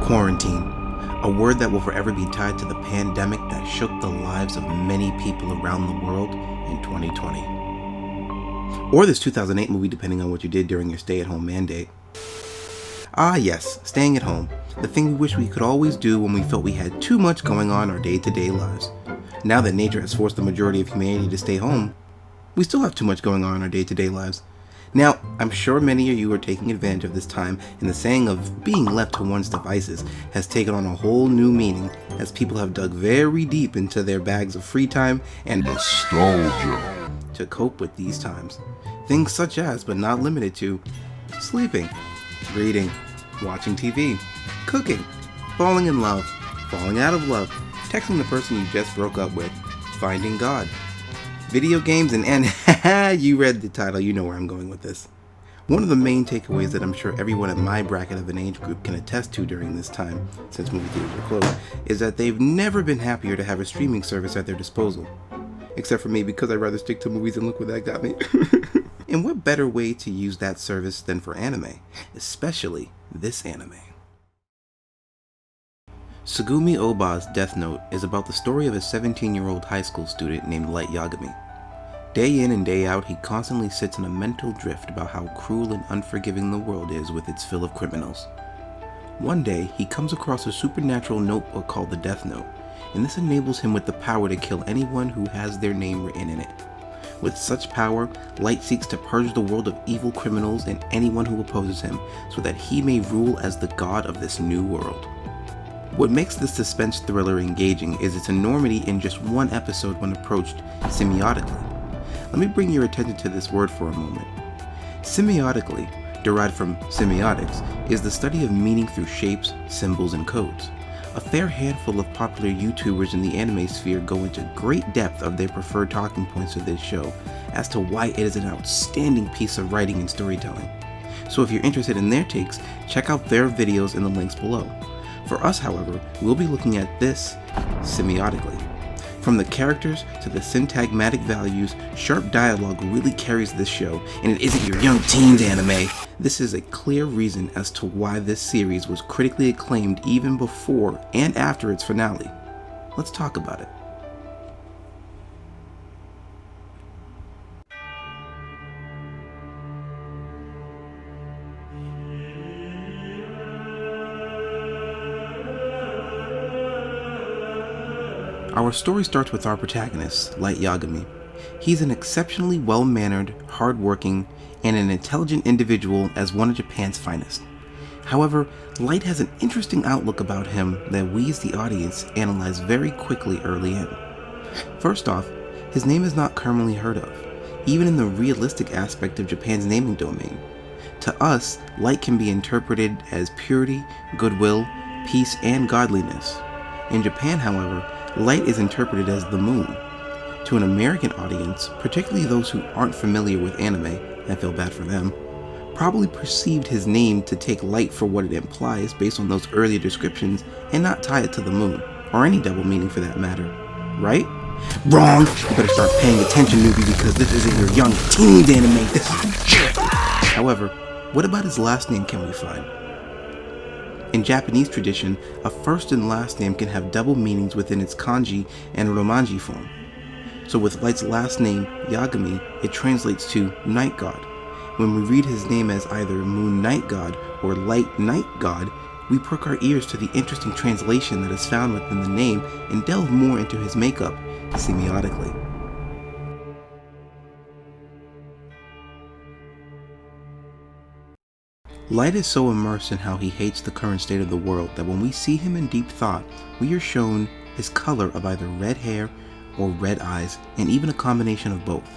Quarantine, a word that will forever be tied to the pandemic that shook the lives of many people around the world in 2020. Or this 2008 movie, depending on what you did during your stay-at-home mandate. Ah yes, staying at home, the thing we wish we could always do when we felt we had too much going on in our day-to-day lives. Now that nature has forced the majority of humanity to stay home, we still have too much going on in our day-to-day lives. Now, I'm sure many of you are taking advantage of this time, and the saying of being left to one's devices has taken on a whole new meaning as people have dug very deep into their bags of free time and nostalgia to cope with these times. Things such as, but not limited to, sleeping, reading, watching TV, cooking, falling in love, falling out of love, texting the person you just broke up with, finding God, video games, and you read the title, you know where I'm going with this. One of the main takeaways that I'm sure everyone in my bracket of an age group can attest to during this time, since movie theaters are closed, is that they've never been happier to have a streaming service at their disposal. Except for me, because I'd rather stick to movies, and look where that got me. And what better way to use that service than for anime, especially this anime. Tsugumi Oba's Death Note is about the story of a 17-year-old high school student named Light Yagami. Day in and day out, he constantly sits in a mental drift about how cruel and unforgiving the world is with its fill of criminals. One day, he comes across a supernatural notebook called the Death Note, and this enables him with the power to kill anyone who has their name written in it. With such power, Light seeks to purge the world of evil criminals and anyone who opposes him, so that he may rule as the god of this new world. What makes this suspense thriller engaging is its enormity in just one episode when approached semiotically. Let me bring your attention to this word for a moment. Semiotically, derived from semiotics, is the study of meaning through shapes, symbols, and codes. A fair handful of popular YouTubers in the anime sphere go into great depth of their preferred talking points of this show as to why it is an outstanding piece of writing and storytelling. So if you're interested in their takes, check out their videos in the links below. For us, however, we'll be looking at this semiotically. From the characters to the syntagmatic values, sharp dialogue really carries this show, and it isn't your young teens anime. This is a clear reason as to why this series was critically acclaimed even before and after its finale. Let's talk about it. Our story starts with our protagonist, Light Yagami. He's an exceptionally well-mannered, hard-working, and an intelligent individual as one of Japan's finest. However, Light has an interesting outlook about him that we as the audience analyze very quickly early in. First off, his name is not commonly heard of, even in the realistic aspect of Japan's naming domain. To us, Light can be interpreted as purity, goodwill, peace, and godliness. In Japan, however, Light is interpreted as the moon. To an American audience, particularly those who aren't familiar with anime, I feel bad for them, probably perceived his name to take light for what it implies based on those earlier descriptions and not tie it to the moon, or any double meaning for that matter. Right? Wrong! You better start paying attention, newbie, because this isn't your young teens anime, this is... However, what about his last name can we find? In Japanese tradition, a first and last name can have double meanings within its kanji and romanji form. So with Light's last name, Yagami, it translates to Night God. When we read his name as either Moon Night God or Light Night God, we perk our ears to the interesting translation that is found within the name and delve more into his makeup, semiotically. Light is so immersed in how he hates the current state of the world that when we see him in deep thought, we are shown his color of either red hair or red eyes, and even a combination of both.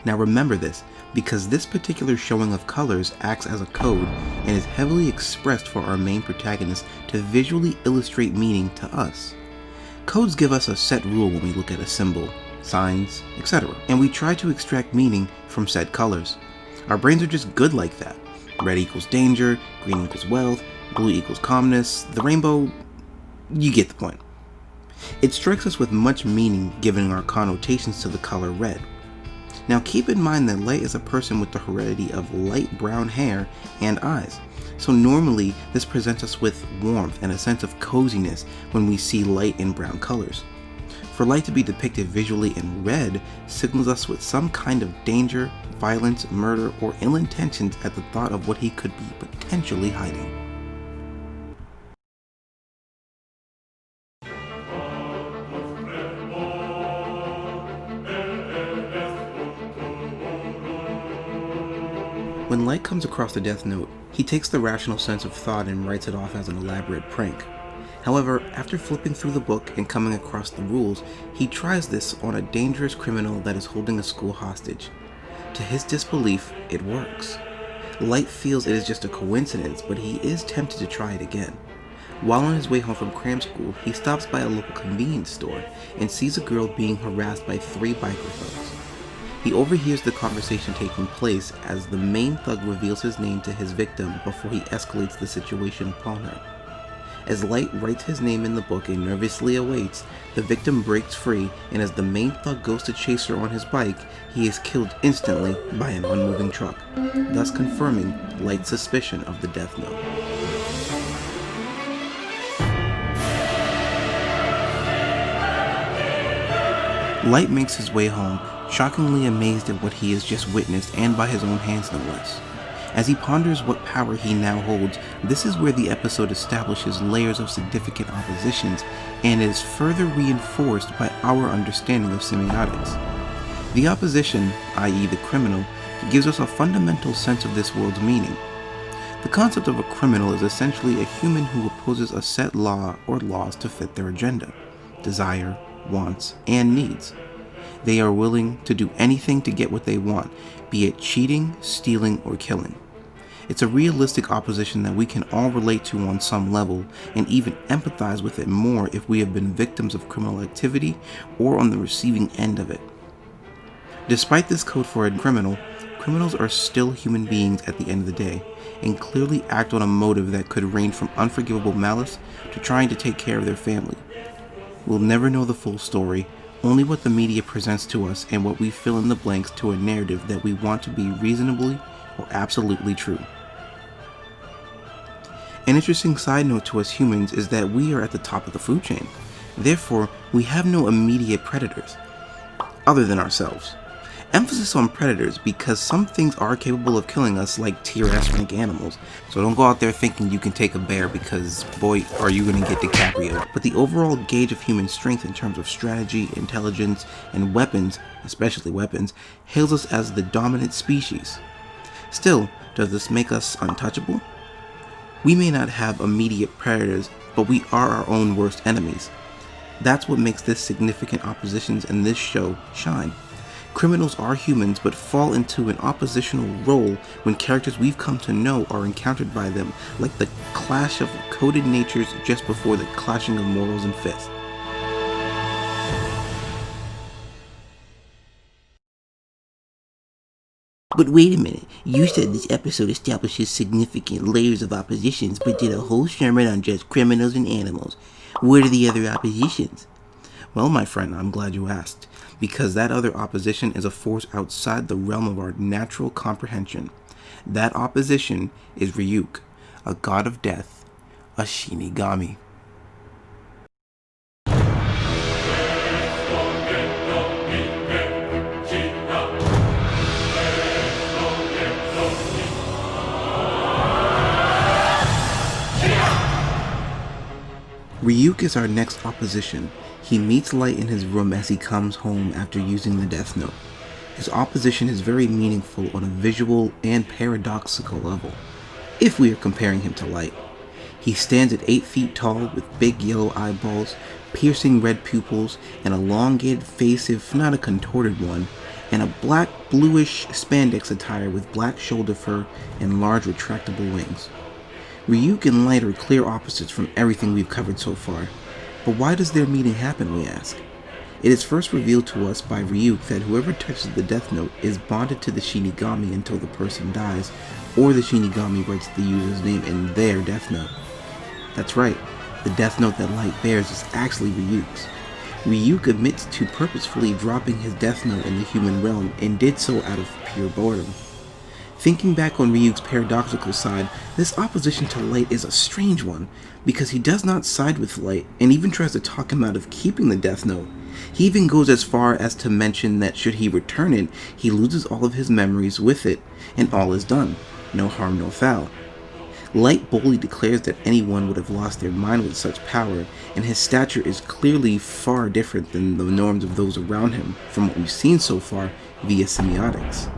Now remember this, because this particular showing of colors acts as a code and is heavily expressed for our main protagonist to visually illustrate meaning to us. Codes give us a set rule when we look at a symbol, signs, etc., and we try to extract meaning from said colors. Our brains are just good like that. Red equals danger, green equals wealth, blue equals calmness, the rainbow, you get the point. It strikes us with much meaning given our connotations to the color red. Now keep in mind that Light is a person with the heredity of light brown hair and eyes, so normally this presents us with warmth and a sense of coziness when we see Light in brown colors. For Light to be depicted visually in red signals us with some kind of danger, violence, murder, or ill intentions at the thought of what he could be potentially hiding. When Light comes across the Death Note, he takes the rational sense of thought and writes it off as an elaborate prank. However, after flipping through the book and coming across the rules, he tries this on a dangerous criminal that is holding a school hostage. To his disbelief, it works. Light feels it is just a coincidence, but he is tempted to try it again. While on his way home from cram school, he stops by a local convenience store and sees a girl being harassed by 3 biker thugs. He overhears the conversation taking place as the main thug reveals his name to his victim before he escalates the situation upon her. As Light writes his name in the book and nervously awaits, the victim breaks free, and as the main thug goes to chase her on his bike, he is killed instantly by an unmoving truck, thus confirming Light's suspicion of the Death Note. Light makes his way home, shockingly amazed at what he has just witnessed, and by his own hands no less. As he ponders what power he now holds, this is where the episode establishes layers of significant oppositions and is further reinforced by our understanding of semiotics. The opposition, i.e. the criminal, gives us a fundamental sense of this world's meaning. The concept of a criminal is essentially a human who opposes a set law or laws to fit their agenda, desire, wants, and needs. They are willing to do anything to get what they want, be it cheating, stealing, or killing. It's a realistic opposition that we can all relate to on some level, and even empathize with it more if we have been victims of criminal activity or on the receiving end of it. Despite this code for a criminal, criminals are still human beings at the end of the day, and clearly act on a motive that could range from unforgivable malice to trying to take care of their family. We'll never know the full story, only what the media presents to us and what we fill in the blanks to a narrative that we want to be reasonably or absolutely true. An interesting side note to us humans is that we are at the top of the food chain. Therefore, we have no immediate predators, other than ourselves. Emphasis on predators because some things are capable of killing us, like tier S rank animals, so don't go out there thinking you can take a bear because boy are you gonna get DiCaprio. But the overall gauge of human strength in terms of strategy, intelligence, and weapons, especially weapons, hails us as the dominant species. Still, does this make us untouchable? We may not have immediate predators, but we are our own worst enemies. That's what makes this significant oppositions in this show shine. Criminals are humans but fall into an oppositional role when characters we've come to know are encountered by them, like the clash of coded natures just before the clashing of morals and fists. But wait a minute, you said this episode establishes significant layers of oppositions, but did a whole sermon on just criminals and animals. What are the other oppositions? Well, my friend, I'm glad you asked, because that other opposition is a force outside the realm of our natural comprehension. That opposition is Ryuk, a god of death, a Shinigami. Ryuk is our next opposition. He meets Light in his room as he comes home after using the Death Note. His opposition is very meaningful on a visual and paradoxical level, if we are comparing him to Light. He stands at 8 feet tall with big yellow eyeballs, piercing red pupils, an elongated face if not a contorted one, and a black bluish spandex attire with black shoulder fur and large retractable wings. Ryuk and Light are clear opposites from everything we've covered so far. But why does their meeting happen, we ask? It is first revealed to us by Ryuk that whoever touches the Death Note is bonded to the Shinigami until the person dies, or the Shinigami writes the user's name in their Death Note. That's right, the Death Note that Light bears is actually Ryuk's. Ryuk admits to purposefully dropping his Death Note in the human realm and did so out of pure boredom. Thinking back on Ryuk's paradoxical side, this opposition to Light is a strange one, because he does not side with Light and even tries to talk him out of keeping the Death Note. He even goes as far as to mention that should he return it, he loses all of his memories with it, and all is done. No harm, no foul. Light boldly declares that anyone would have lost their mind with such power, and his stature is clearly far different than the norms of those around him, from what we've seen so far via semiotics.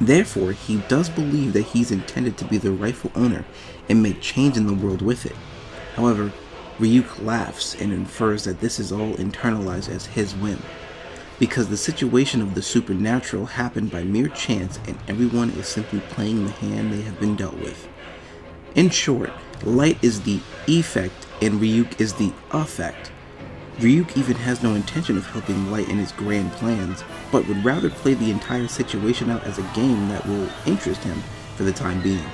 Therefore, he does believe that he's intended to be the rightful owner and make change in the world with it. However, Ryuk laughs and infers that this is all internalized as his whim, because the situation of the supernatural happened by mere chance and everyone is simply playing the hand they have been dealt with. In short, Light is the effect and Ryuk is the effect. Ryuk even has no intention of helping Light in his grand plans, but would rather play the entire situation out as a game that will interest him for the time being.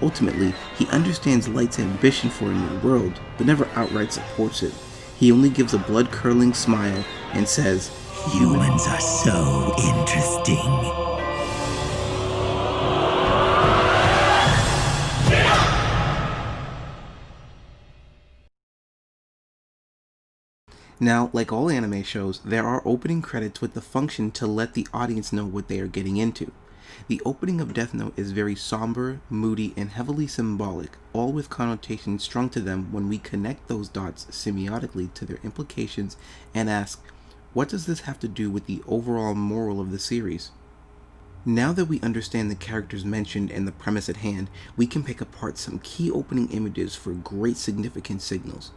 Ultimately, he understands Light's ambition for a new world, but never outright supports it. He only gives a blood-curdling smile and says, "Humans are so interesting." Now, like all anime shows, there are opening credits with the function to let the audience know what they are getting into. The opening of Death Note is very somber, moody, and heavily symbolic, all with connotations strung to them when we connect those dots semiotically to their implications and ask, what does this have to do with the overall moral of the series? Now that we understand the characters mentioned and the premise at hand, we can pick apart some key opening images for great significant signals.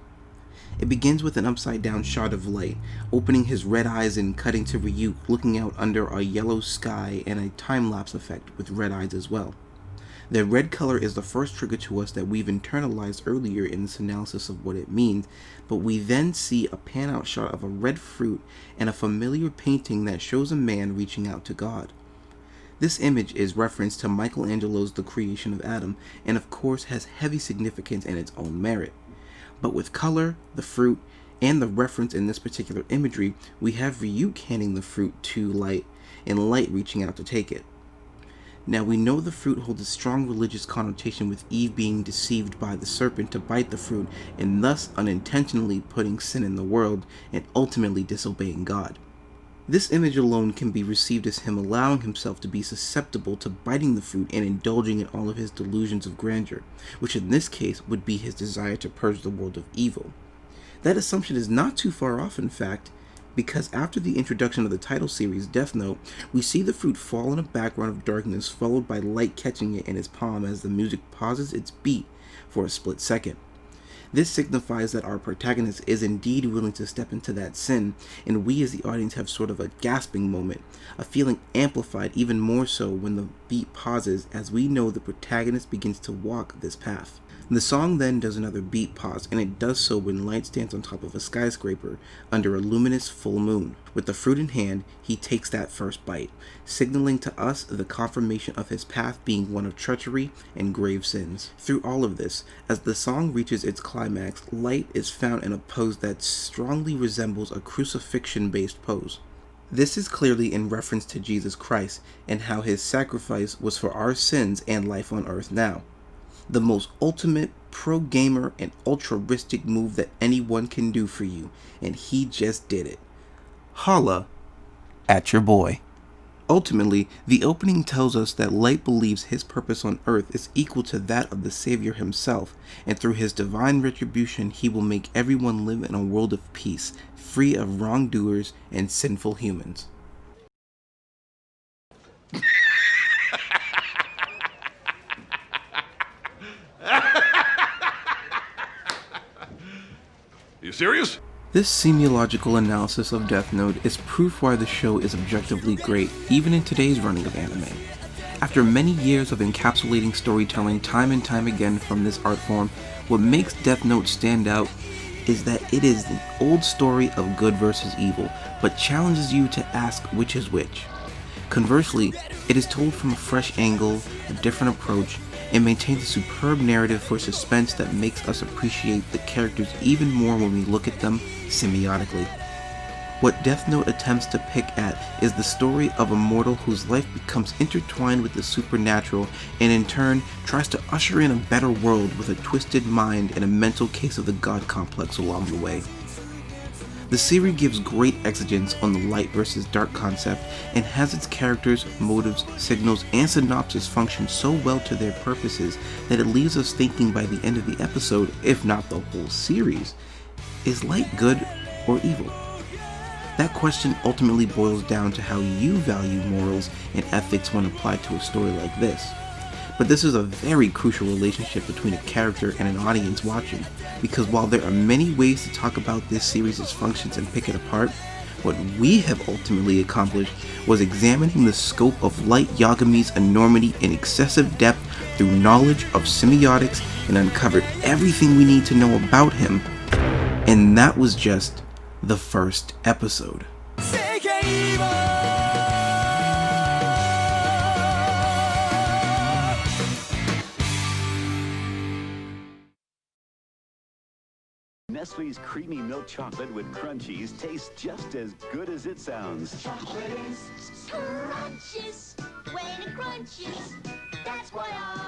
It begins with an upside-down shot of Light, opening his red eyes and cutting to Ryuk looking out under a yellow sky and a time-lapse effect with red eyes as well. The red color is the first trigger to us that we've internalized earlier in this analysis of what it means, but we then see a pan-out shot of a red fruit and a familiar painting that shows a man reaching out to God. This image is reference to Michelangelo's The Creation of Adam, and of course has heavy significance in its own merit. But with color, the fruit, and the reference in this particular imagery, we have Ryuk handing the fruit to Light, and Light reaching out to take it. Now we know the fruit holds a strong religious connotation with Eve being deceived by the serpent to bite the fruit, and thus unintentionally putting sin in the world, and ultimately disobeying God. This image alone can be received as him allowing himself to be susceptible to biting the fruit and indulging in all of his delusions of grandeur, which in this case would be his desire to purge the world of evil. That assumption is not too far off, in fact, because after the introduction of the title series, Death Note, we see the fruit fall in a background of darkness followed by Light catching it in his palm as the music pauses its beat for a split second. This signifies that our protagonist is indeed willing to step into that sin, and we as the audience have sort of a gasping moment, a feeling amplified even more so when the beat pauses as we know the protagonist begins to walk this path. The song then does another beat pause, and it does so when Light stands on top of a skyscraper under a luminous full moon. With the fruit in hand, he takes that first bite, signaling to us the confirmation of his path being one of treachery and grave sins. Through all of this, as the song reaches its climax, Light is found in a pose that strongly resembles a crucifixion-based pose. This is clearly in reference to Jesus Christ and how his sacrifice was for our sins and life on earth now. The most ultimate pro-gamer and altruistic move that anyone can do for you, and he just did it. Holla at your boy. Ultimately, the opening tells us that Light believes his purpose on earth is equal to that of the Savior himself, and through his divine retribution he will make everyone live in a world of peace, free of wrongdoers and sinful humans. You serious? This semiological analysis of Death Note is proof why the show is objectively great, even in today's running of anime. After many years of encapsulating storytelling time and time again from this art form, what makes Death Note stand out is that it is an old story of good versus evil, but challenges you to ask which is which. Conversely, it is told from a fresh angle, a different approach, and maintains a superb narrative for suspense that makes us appreciate the characters even more when we look at them semiotically. What Death Note attempts to pick at is the story of a mortal whose life becomes intertwined with the supernatural and in turn tries to usher in a better world with a twisted mind and a mental case of the god complex along the way. The series gives great exigence on the light versus dark concept and has its characters, motives, signals, and synopsis function so well to their purposes that it leaves us thinking by the end of the episode, if not the whole series, is light good or evil? That question ultimately boils down to how you value morals and ethics when applied to a story like this. But this is a very crucial relationship between a character and an audience watching, because while there are many ways to talk about this series' functions and pick it apart, what we have ultimately accomplished was examining the scope of Light Yagami's enormity in excessive depth through knowledge of semiotics and uncovered everything we need to know about him, and that was just the first episode. Nestle's creamy milk chocolate with crunchies tastes just as good as it sounds. Chocolate is scrumptious when it crunches. That's why I